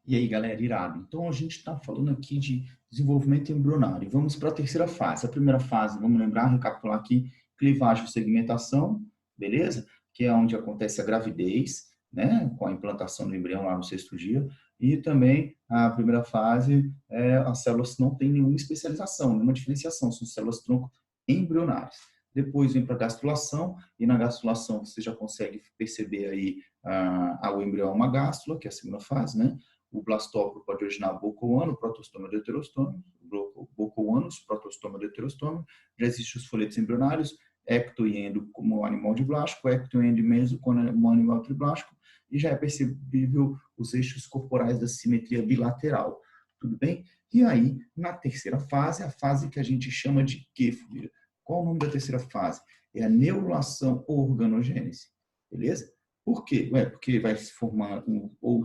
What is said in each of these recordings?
E aí, galera, irado. Então, a gente está falando aqui de desenvolvimento embrionário. Vamos para a terceira fase. A primeira fase, vamos lembrar, recapitular aqui, clivagem e segmentação, beleza? Que é onde acontece a gravidez, né? Com a implantação do embrião lá no sexto dia. E também a primeira fase, as células não têm nenhuma especialização, nenhuma diferenciação, são células tronco embrionárias. Depois vem para a gastrulação, e na gastrulação você já consegue perceber aí o embrião é uma gástrula, que é a segunda fase, né? O blastóporo pode originar bocoano, protostoma, deuterostômio, bocoanos, protostoma, deuterostômio. Já existem os folhetos embrionários, ecto e endo como animal diblástico, ecto e endo e meso como animal triblástico, e já é percebível os eixos corporais da simetria bilateral. Tudo bem? E aí, na terceira fase, a fase que a gente chama de quê, família? Qual o nome da terceira fase? É a neurulação ou organogênese. Beleza? Por quê? Porque vai se formar o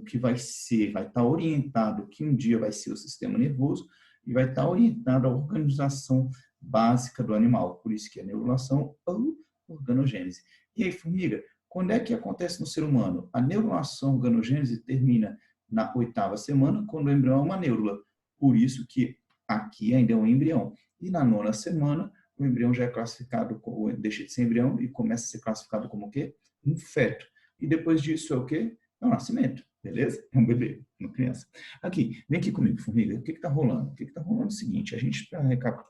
que vai estar orientado, que um dia vai ser o sistema nervoso, e vai estar orientado à organização básica do animal. Por isso que é neurulação ou organogênese. E aí, formiga, quando é que acontece no ser humano? A neurulação organogênese termina na 8ª semana, quando o embrião é uma neurula. Por isso que aqui ainda é um embrião. E na 9ª semana, o embrião já é classificado, deixa de ser embrião e começa a ser classificado como o quê? Um feto. E depois disso é o quê? É o nascimento, beleza? É um bebê, uma criança. Aqui, vem aqui comigo, formiga. O que está rolando? O que está rolando é o seguinte, a gente,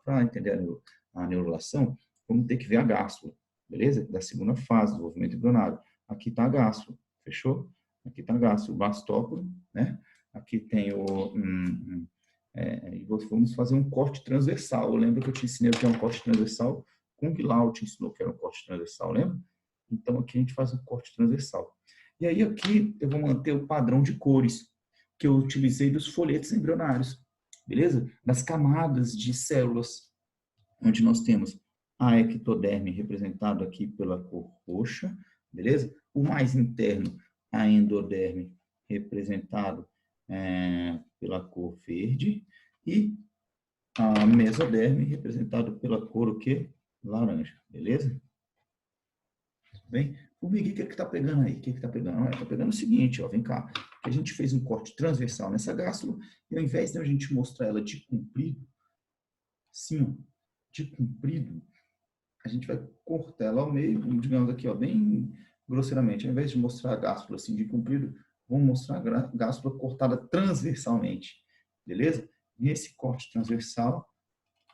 para entender a neurulação, vamos ter que ver a gástrula, beleza? Da segunda fase do desenvolvimento embrionário. Aqui está a gástrula, fechou? Aqui está a gástrula, o bastóporo, né? Aqui tem e vamos fazer um corte transversal. Eu lembro que eu te ensinei o que é um corte transversal. Kung Lao te ensinou o que era um corte transversal, lembra? Então, aqui a gente faz um corte transversal. E aí, aqui, eu vou manter o padrão de cores que eu utilizei dos folhetos embrionários, beleza? Das camadas de células, onde nós temos a ectoderme representado aqui pela cor roxa, beleza? O mais interno, a endoderme representado pela cor verde e a mesoderme representado pela cor o quê? Laranja, beleza? Bem, formiga, o que está pegando aí? O que está pegando? Está pegando o seguinte, ó, vem cá. A gente fez um corte transversal nessa gástrula e ao invés de a gente mostrar ela de comprido, sim, de comprido, a gente vai cortar ela ao meio, digamos aqui, ó, bem grosseiramente. Ao invés de mostrar a gástrula assim de comprido, vamos mostrar a gástrula cortada transversalmente, beleza? Nesse corte transversal,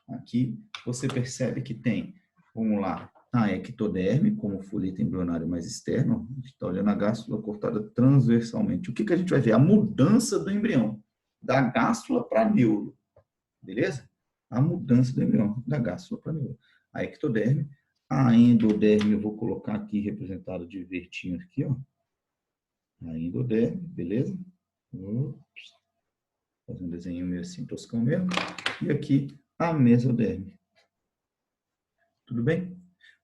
aqui, você percebe que tem, vamos lá, a ectoderme, como folheto embrionário mais externo. A gente está olhando a gástrula cortada transversalmente. O que a gente vai ver? A mudança do embrião, da gástrula para a neuro. Beleza? A mudança do embrião, da gástrula para a neuro. A ectoderme, a endoderme, eu vou colocar aqui representado de verdinho aqui, ó. A endoderme, beleza? Fazer um desenho meio assim, toscão mesmo. E aqui, a mesoderme. Tudo bem?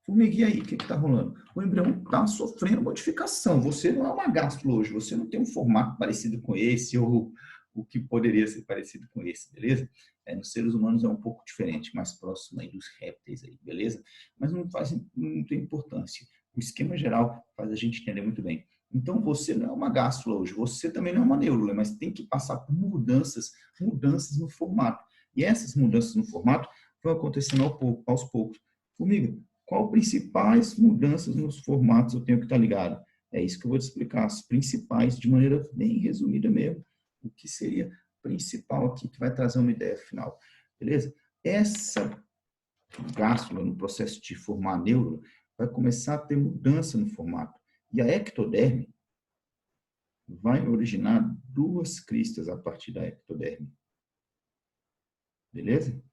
Formiguinha aí, o que está rolando? O embrião está sofrendo modificação. Você não é uma gástrula hoje, você não tem um formato parecido com esse ou o que poderia ser parecido com esse, beleza? Nos seres humanos é um pouco diferente, mais próximo aí dos répteis aí, beleza? Mas não tem importância. O esquema geral faz a gente entender muito bem. Então, você não é uma gástrula hoje, você também não é uma neurula, mas tem que passar por mudanças no formato. E essas mudanças no formato vão acontecendo aos poucos. Formiga, qual principais mudanças nos formatos eu tenho que estar ligado? É isso que eu vou te explicar, as principais, de maneira bem resumida mesmo, o que seria principal aqui, que vai trazer uma ideia final, beleza? Essa gástrula, no processo de formar a neurula, vai começar a ter mudança no formato. E a ectoderme vai originar duas cristas a partir da ectoderme. Beleza?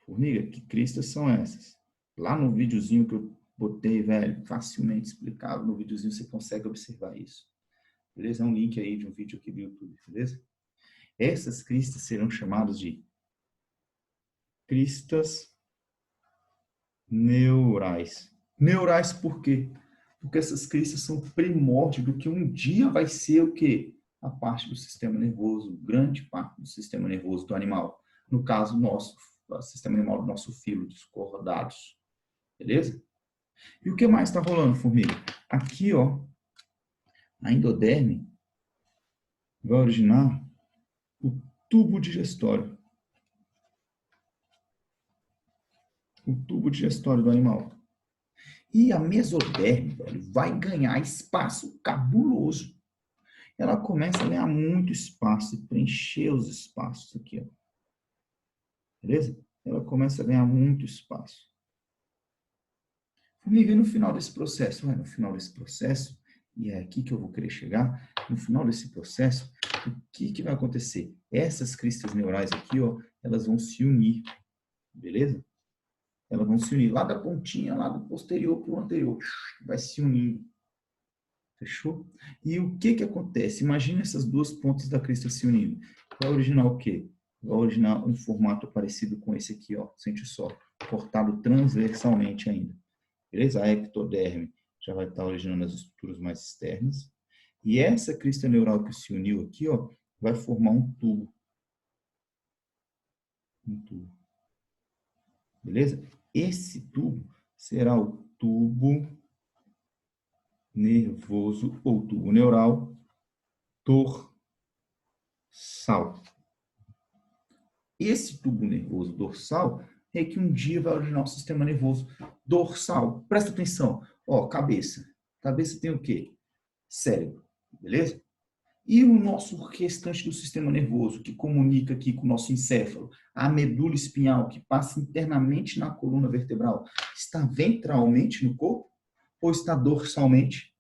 Formiga, que cristas são essas? Lá no videozinho que eu botei, velho, facilmente explicado, no videozinho você consegue observar isso. Beleza? É um link aí de um vídeo aqui do YouTube, beleza? Essas cristas serão chamadas de cristas neurais. Neurais por quê? Porque essas cristas são primórdio do que um dia vai ser o quê? A parte do sistema nervoso, grande parte do sistema nervoso do animal. No caso nosso, o sistema animal do nosso filho, dos cordados. Beleza? E o que mais está rolando, formiga? Aqui, ó, a endoderme vai originar o tubo digestório. O tubo digestório do animal. E a mesoderme, velho, vai ganhar espaço cabuloso. Ela começa a ganhar muito espaço e preencher os espaços aqui, ó. Beleza? Ela começa a ganhar muito espaço. Formiga, no final desse processo, no final desse processo, e é aqui que eu vou querer chegar, no final desse processo, o que vai acontecer? Essas cristas neurais aqui, ó, elas vão se unir, beleza? Elas vão se unir lá da pontinha, lá do posterior para o anterior, vai se unindo. Fechou? E o que acontece? Imagina essas duas pontas da crista se unindo. Vai originar o quê? Vai originar um formato parecido com esse aqui, ó. Sente só, cortado transversalmente ainda. Beleza? A ectoderme já vai estar originando as estruturas mais externas. E essa crista neural que se uniu aqui, ó, vai formar um tubo. Um tubo. Beleza? Esse tubo será o tubo nervoso ou tubo neural dorsal. Esse tubo nervoso dorsal é que um dia vai originar o sistema nervoso dorsal. Presta atenção. Ó, cabeça. Cabeça tem o quê? Cérebro. Beleza? E o nosso restante do sistema nervoso, que comunica aqui com o nosso encéfalo, a medula espinhal, que passa internamente na coluna vertebral, está ventralmente no corpo ou está dorsalmente?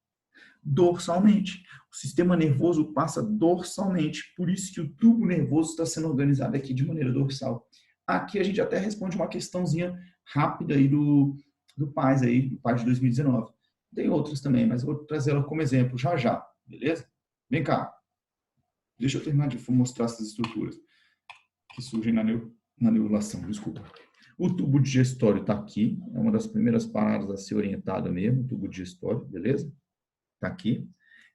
Dorsalmente. O sistema nervoso passa dorsalmente, por isso que o tubo nervoso está sendo organizado aqui de maneira dorsal. Aqui a gente até responde uma questãozinha rápida aí do PAS aí, do PAS de 2019. Tem outras também, mas eu vou trazer ela como exemplo já já, beleza? Vem cá. Deixa eu terminar de mostrar essas estruturas que surgem na neurulação, desculpa. O tubo digestório está aqui, é uma das primeiras paradas a ser orientada mesmo, o tubo digestório, beleza? Está aqui.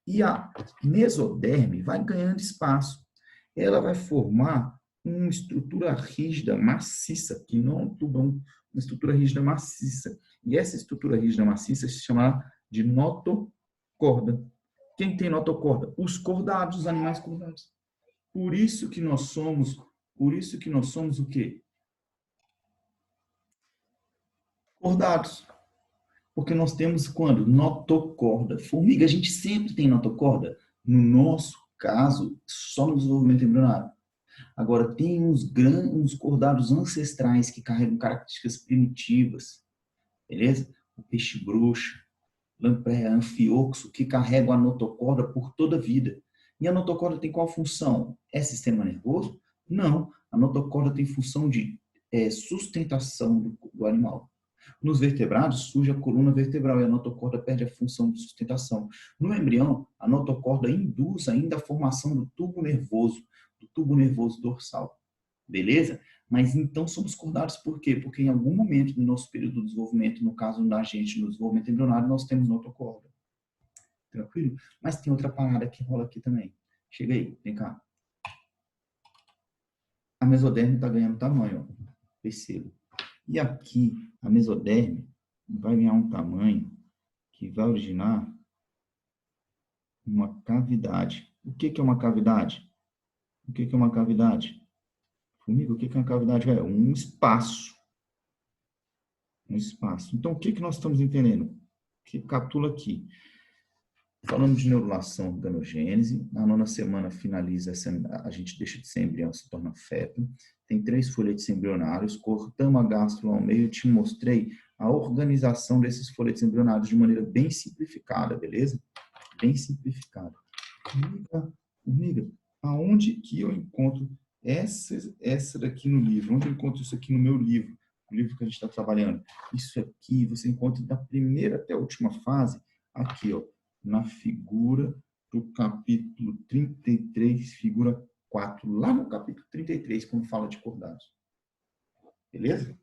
E a mesoderme vai ganhando espaço. Ela vai formar uma estrutura rígida, maciça, que não é um tubão, uma estrutura rígida maciça. E essa estrutura rígida maciça se chama de notocorda. Quem tem notocorda? Os cordados, os animais cordados. Por isso que nós somos o quê? Cordados. Porque nós temos quando? Notocorda. Formiga, a gente sempre tem notocorda. No nosso caso, só no desenvolvimento embrionário. Agora, tem uns cordados ancestrais que carregam características primitivas. Beleza? O peixe bruxa, lampreia, anfioxo, que carregam a notocorda por toda a vida. E a notocorda tem qual função? É sistema nervoso? Não. A notocorda tem função de sustentação do animal. Nos vertebrados, surge a coluna vertebral e a notocorda perde a função de sustentação. No embrião, a notocorda induz ainda a formação do tubo nervoso dorsal. Beleza? Mas então somos cordados por quê? Porque em algum momento do nosso período de desenvolvimento, no caso da gente, no desenvolvimento embrionário, nós temos notocorda. Tranquilo? Mas tem outra parada que rola aqui também. Chega aí, vem cá. A mesoderme está ganhando tamanho, ó. Perceba. E aqui, a mesoderme vai ganhar um tamanho que vai originar uma cavidade. O que é uma cavidade? O que é uma cavidade? Formiga, o que é uma cavidade? É um espaço. Um espaço. Então, o que nós estamos entendendo? Recapitula aqui. Falando de neurulação organogênese, na 9ª semana finaliza, a gente deixa de ser embrião, se torna feto. Tem 3 folhetos embrionários, cortamos a gástrula ao meio, te mostrei a organização desses folhetos embrionários de maneira bem simplificada, beleza? Bem simplificada. Formiga, aonde que eu encontro essa daqui no livro? Onde eu encontro isso aqui no meu livro? O livro que a gente está trabalhando. Isso aqui você encontra da primeira até a última fase, aqui, ó, na figura do capítulo 33, figura 4, lá no capítulo 33, quando fala de cordados. Beleza?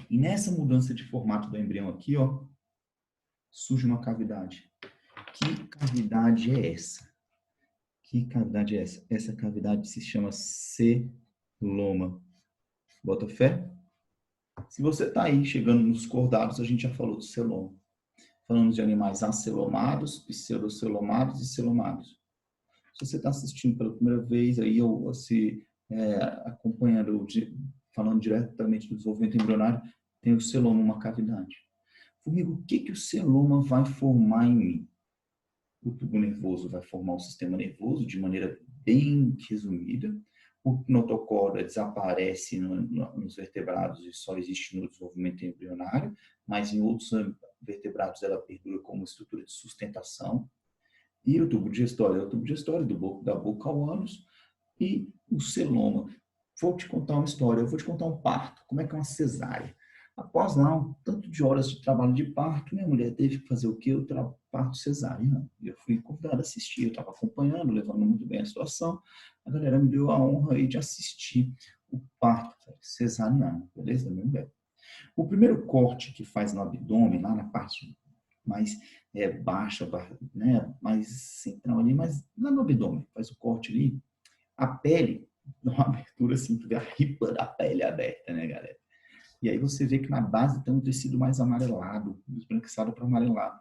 E nessa mudança de formato do embrião aqui, ó, surge uma cavidade. Que cavidade é essa? Que cavidade é essa? Essa cavidade se chama celoma. Bota fé? Se você está aí chegando nos cordados, a gente já falou do celoma. Falamos de animais acelomados, pseudocelomados e celomados. Se você está assistindo pela primeira vez, aí ou se acompanhando, falando diretamente do desenvolvimento embrionário, tem o celoma, uma cavidade. Formiga, o que o celoma vai formar em mim? O tubo nervoso vai formar o sistema nervoso de maneira bem resumida. O notocorda desaparece nos vertebrados e só existe no desenvolvimento embrionário, mas em outros vertebrados ela perdura como estrutura de sustentação. E o tubo digestório é o tubo digestório da boca ao ânus. E o celoma. Vou te contar uma história, eu vou te contar um parto. Como é que é uma cesárea? Após lá um tanto de horas de trabalho de parto, minha mulher teve que fazer o quê? O parto cesáreo. Eu fui convidado a assistir, eu estava acompanhando, levando muito bem a situação. A galera me deu a honra aí de assistir o parto cesariano, beleza? Da minha mulher. O primeiro corte que faz no abdômen, lá na parte mais baixa, né, mais central ali, mas lá no abdômen, faz o corte ali, a pele, dá uma abertura assim, tu vê a ripa da pele aberta, né, galera? E aí você vê que na base tem um tecido mais amarelado, esbranquiçado para amarelado.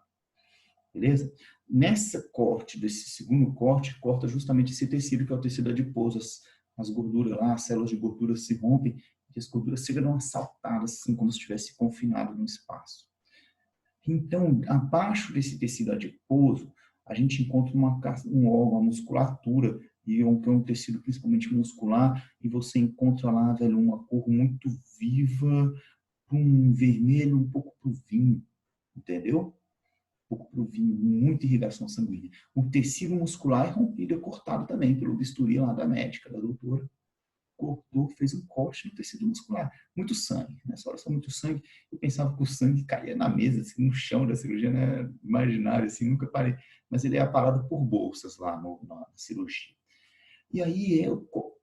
Beleza? Nessa corte, desse segundo corte, corta justamente esse tecido que é o tecido adiposo. As gorduras lá, as células de gordura se rompem e as gorduras ficam assaltadas, assim, como se estivesse confinado no espaço. Então, abaixo desse tecido adiposo, a gente encontra um órgão, uma musculatura, e é um tecido principalmente muscular, e você encontra lá, velho, uma cor muito viva, um vermelho, um pouco pro vinho, entendeu? Um pouco pro vinho, muita irrigação sanguínea. O tecido muscular é rompido, é cortado também pelo bisturi lá da médica, da doutora. Cortou, fez um corte no tecido muscular. Muito sangue, nessa hora só muito sangue. Eu pensava que o sangue caía na mesa, assim, no chão da cirurgia, né? Imaginário, assim, nunca parei. Mas ele é aparado por bolsas lá na cirurgia. E aí,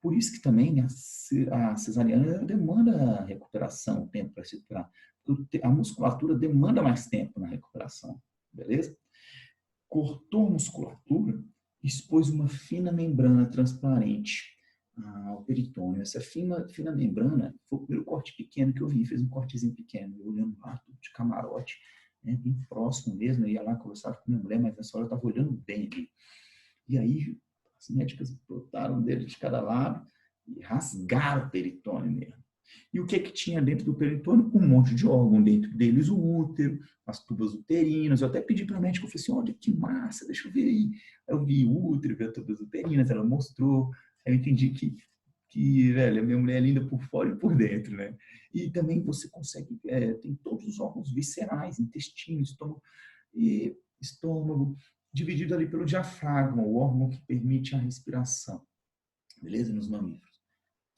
por isso que também a cesariana demanda recuperação, tempo para se recuperar. A musculatura demanda mais tempo na recuperação, beleza? Cortou a musculatura, expôs uma fina membrana transparente ao peritônio. Essa fina membrana foi o primeiro corte pequeno que eu vi, fez um cortezinho pequeno, eu olhando lá, de camarote, né, bem próximo mesmo, eu ia lá conversar com minha mulher, mas nessa hora eu estava olhando bem ali. E aí as médicas botaram um dedo de cada lado e rasgaram o peritônio mesmo. E o que tinha dentro do peritônio? Um monte de órgão, dentro deles o útero, as tubas uterinas. Eu até pedi para a médica, eu falei assim, olha que massa, deixa eu ver aí. Aí eu vi o útero, vi as tubas uterinas, ela mostrou. Aí eu entendi que velho, a minha mulher é linda por fora e por dentro, né? E também você consegue, tem todos os órgãos viscerais, intestino, estômago, dividido ali pelo diafragma, o órgão que permite a respiração, beleza? Nos mamíferos.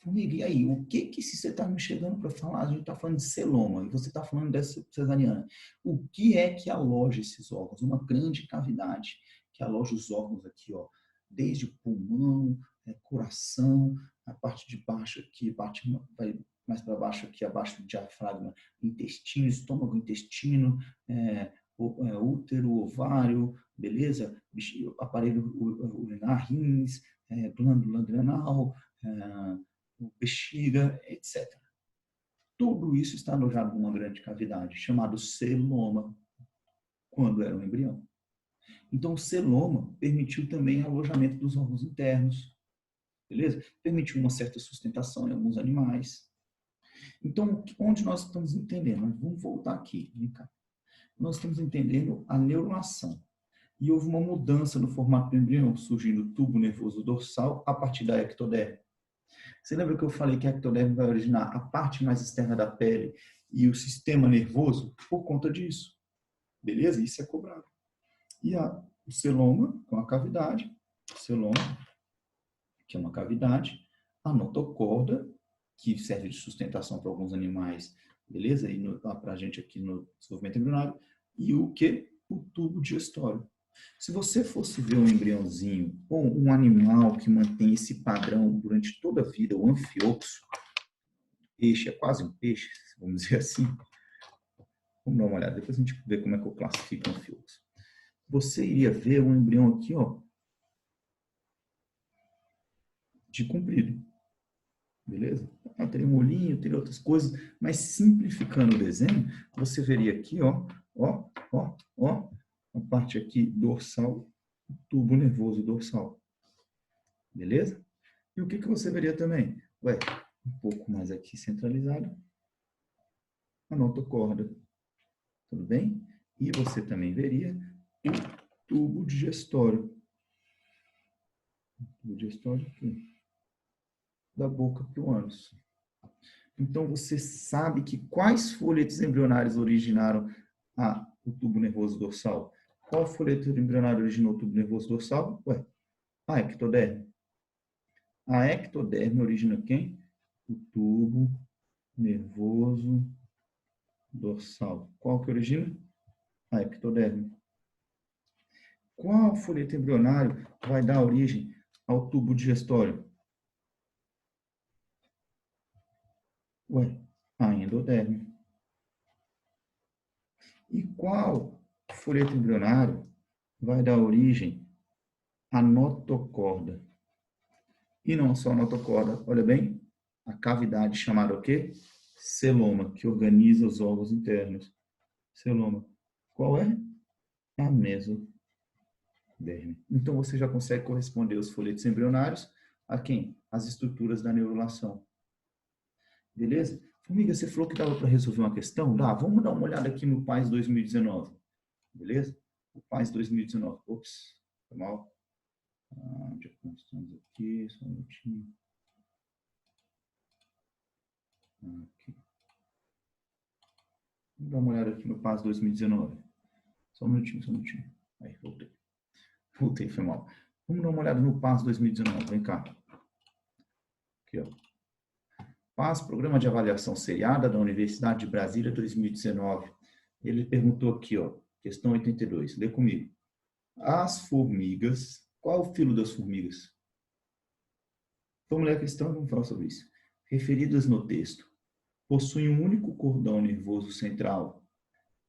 Formiga, e aí, o que se você está me chegando para falar? A gente está falando de celoma e você está falando dessa cesariana. O que é que aloja esses órgãos? Uma grande cavidade que aloja os órgãos aqui, ó, desde o pulmão, coração, a parte de baixo aqui, vai mais para baixo aqui, abaixo do diafragma, intestino, estômago, intestino, útero, ovário, beleza? Aparelho urinar, rins, glândula adrenal, bexiga, etc. Tudo isso está alojado numa grande cavidade, chamado celoma, quando era um embrião. Então, o celoma permitiu também o alojamento dos órgãos internos, beleza? Permitiu uma certa sustentação em alguns animais. Então, onde nós estamos entendendo? Vamos voltar aqui, vem cá. Nós estamos entendendo a neurulação. E houve uma mudança no formato do embrião, surgindo o tubo nervoso dorsal a partir da ectoderme. Você lembra que eu falei que a ectoderme vai originar a parte mais externa da pele e o sistema nervoso por conta disso? Beleza? Isso é cobrado. E o celoma, com a cavidade, celoma, que é uma cavidade, a notocorda, que serve de sustentação para alguns animais, beleza? E para a gente aqui no desenvolvimento embrionário, e o que? O tubo digestório. Se você fosse ver um embriãozinho ou um animal que mantém esse padrão durante toda a vida, o anfioxo, peixe, é quase um peixe, vamos dizer assim. Vamos dar uma olhada, depois a gente vê como é que eu classifico o anfioxo. Você iria ver um embrião aqui, ó, de comprido. Beleza? Teria um olhinho, teria outras coisas, mas simplificando o desenho, você veria aqui, ó, a parte aqui dorsal, tubo nervoso dorsal. Beleza? E o que você veria também? Ué, um pouco mais aqui centralizado, a notocorda. Tudo bem? E você também veria o tubo digestório. O tubo digestório aqui, da boca para o ânus. Então, você sabe que quais folhetos embrionários originaram o tubo nervoso dorsal? Qual folheto embrionário originou o tubo nervoso dorsal? Ué, a ectoderme. A ectoderme origina quem? O tubo nervoso dorsal. Qual que origina? A ectoderme. Qual folheto embrionário vai dar origem ao tubo digestório? Ué, a endoderme. E qual folheto embrionário vai dar origem à notocorda? E não só a notocorda, olha bem, a cavidade chamada o quê? Celoma, que organiza os órgãos internos. Celoma. Qual é? A mesoderme. Então, você já consegue corresponder os folhetos embrionários a quem? As estruturas da neurulação. Beleza? Formiga, você falou que dava para resolver uma questão? Dá, vamos dar uma olhada aqui no PAS 2019. Beleza? O PAS 2019. Ops, foi mal. Onde é que nós estamos aqui? Só um minutinho. Aqui. Vamos dar uma olhada aqui no PAS 2019. Só um minutinho, só um minutinho. Aí, voltei. Voltei, foi mal. Vamos dar uma olhada no PAS 2019. Vem cá. Aqui, ó. PAS, Programa de Avaliação Seriada da Universidade de Brasília 2019. Ele perguntou aqui, ó, questão 82. Lê comigo. As formigas. Qual é o filo das formigas? Vamos ler a questão e vamos falar sobre isso. Referidas no texto, possuem um único cordão nervoso central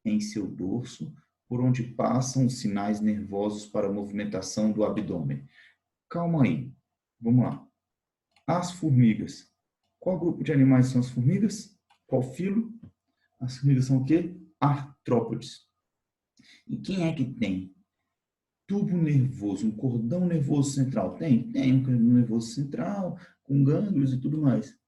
em seu dorso, por onde passam os sinais nervosos para a movimentação do abdômen. Calma aí. Vamos lá. As formigas. Qual grupo de animais são as formigas? Qual filo? As formigas são o quê? Artrópodes. E quem é que tem tubo nervoso, um cordão nervoso central? Tem um cordão nervoso central, com gânglios e tudo mais.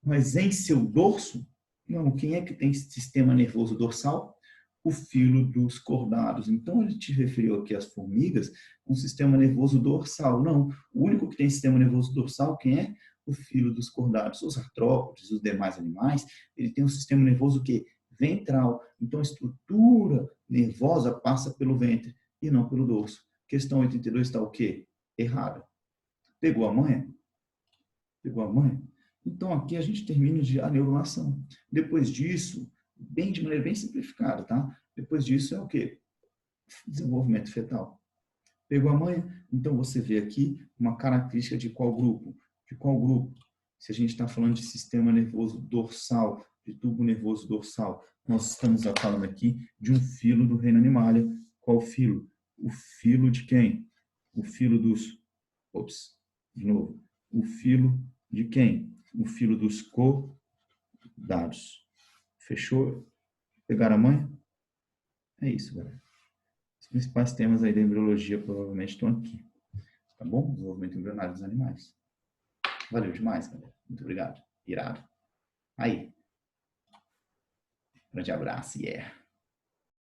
Mas em seu dorso, não. Quem é que tem sistema nervoso dorsal? O filo dos cordados. Então, ele te referiu aqui às formigas com sistema nervoso dorsal. Não. O único que tem sistema nervoso dorsal, quem é? O filo dos cordados. Os artrópodes, os demais animais, ele tem um sistema nervoso que ventral. Então, a estrutura nervosa passa pelo ventre e não pelo dorso. Questão 82 está o quê? Errada. Pegou a manha? Pegou a manha? Então, aqui a gente termina a neurulação. Depois disso, de maneira bem simplificada, tá? Depois disso é o quê? Desenvolvimento fetal. Pegou a manha? Então, você vê aqui uma característica de qual grupo? De qual grupo? Se a gente está falando de sistema nervoso dorsal, de tubo nervoso dorsal, nós estamos falando aqui de um filo do reino animalia. Qual filo? O filo de quem? O filo dos... Ops, de novo. O filo de quem? O filo dos cordados. Fechou? Pegaram a manha? É isso, galera. Os principais temas aí da embriologia provavelmente estão aqui. Tá bom? Desenvolvimento embrionário dos animais. Valeu demais, galera. Muito obrigado. Irado. Aí. Grande abraço. Yeah.